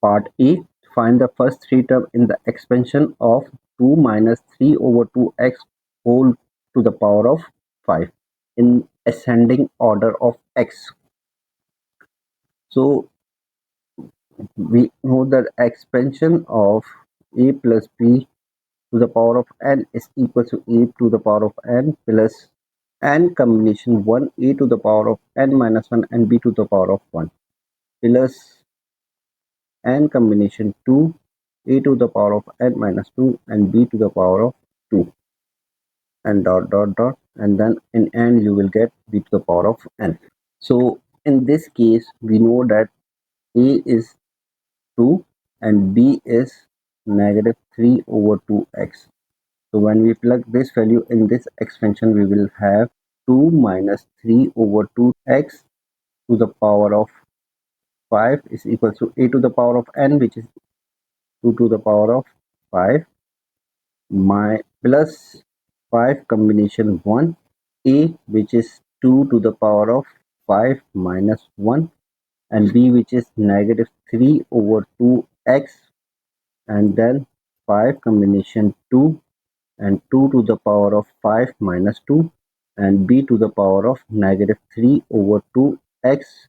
Part A. Find the first three term in the expansion of 2 minus 3 over 2x whole to the power of 5 in ascending order of x. So we know that expansion of a plus b to the power of n is equal to a to the power of n plus n combination 1 a to the power of n minus 1 and b to the power of 1 plus n combination 2 a to the power of n minus 2 and b to the power of 2 and dot dot dot, and then in end you will get b to the power of n. So in this case we know that a is 2 and b is negative 3 over 2x. So when we plug this value in this expansion, we will have 2 minus 3 over 2x to the power of 5 is equal to a to the power of n, which is 2 to the power of 5, my plus 5 combination 1, a which is 2 to the power of 5 minus 1, and b which is negative 3 over 2x, and then 5 combination 2 and 2 to the power of 5 minus 2 and b to the power of negative 3 over 2x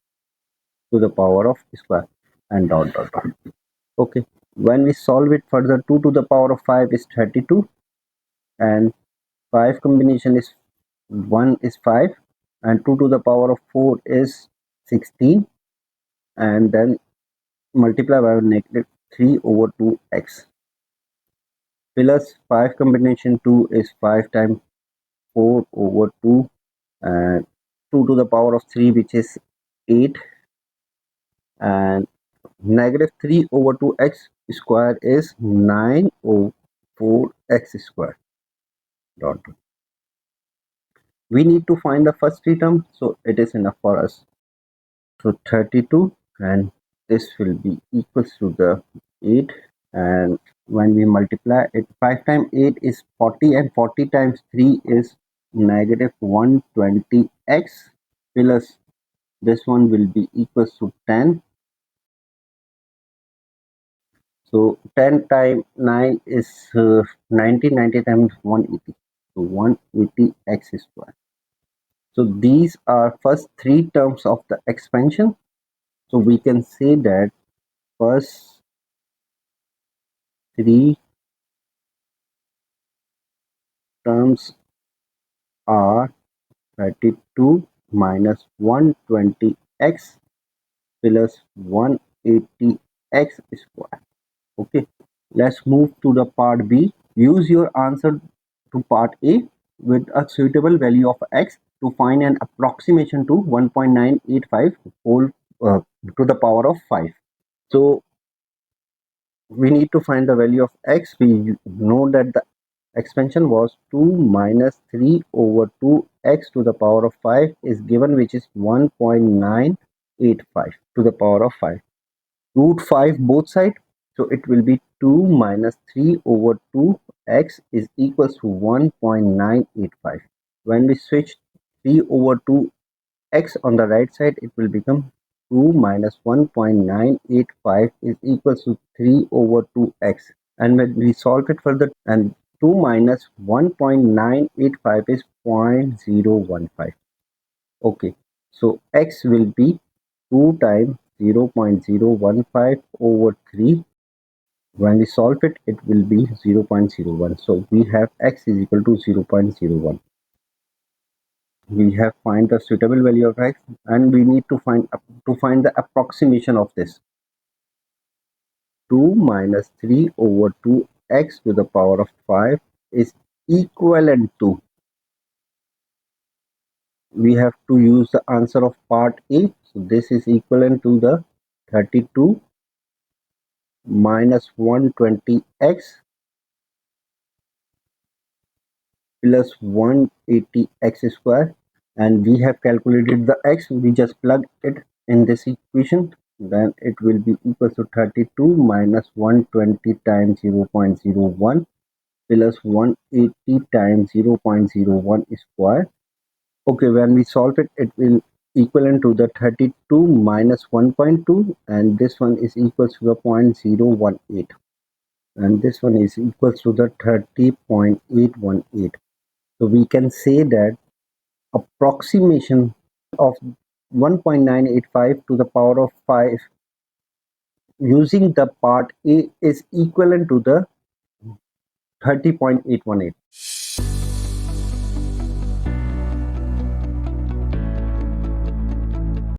to the power of square and dot dot dot. Okay, when we solve it further, 2 to the power of 5 is 32 and 5 combination is 1 is 5 and 2 to the power of 4 is 16 and then multiply by negative 3 over 2x plus 5 combination 2 is 5 times 4 over 2 and 2 to the power of 3 which is 8 and negative 3 over 2x square is 9 over 4x square dot. We need to find the first three term, so it is enough for us. So 32 and this will be equals to the 8, and when we multiply it, 5 times 8 is 40 and 40 times 3 is negative 120x plus this one will be equals to 10. So 10 times 9 is 90, 90 times 180, so 180x square. So these are first three terms of the expansion. So we can say that first three terms are 32 minus 120x plus 180x square. Okay, let's move to the part B. Use your answer to part A with a suitable value of x to find an approximation to 1.985 whole to the power of 5. So we need to find the value of x. We know that the expansion was 2 minus 3 over 2x to the power of 5 is given, which is 1.985 to the power of 5. Root 5 both sides, so it will be 2 minus 3 over 2x is equals to 1.985. When we switch 3 over 2x on the right side, it will become 2 minus 1.985 is equals to 3 over 2x, and when we solve it further, and 2 minus 1.985 is 0.015. Okay, so x will be 2 times 0.015 over 3. When we solve it, it will be 0.01. So we have x is equal to 0.01. We have find the suitable value of x, and we need to find the approximation of this. 2 minus 3 over 2x to the power of 5 is equivalent to, we have to use the answer of part A. So this is equivalent to the 32 minus 120x plus 180x square, and we have calculated the x. We just plug it in this equation, then it will be equal to 32 minus 120 times 0.01 plus 180 times 0.01 square. Okay, when we solve it, it will equivalent to the 32 minus 1.2, and this one is equal to the 0.018, and this one is equal to the 30.818. So we can say that approximation of 1.985 to the power of 5 using the part A is equivalent to the 30.818.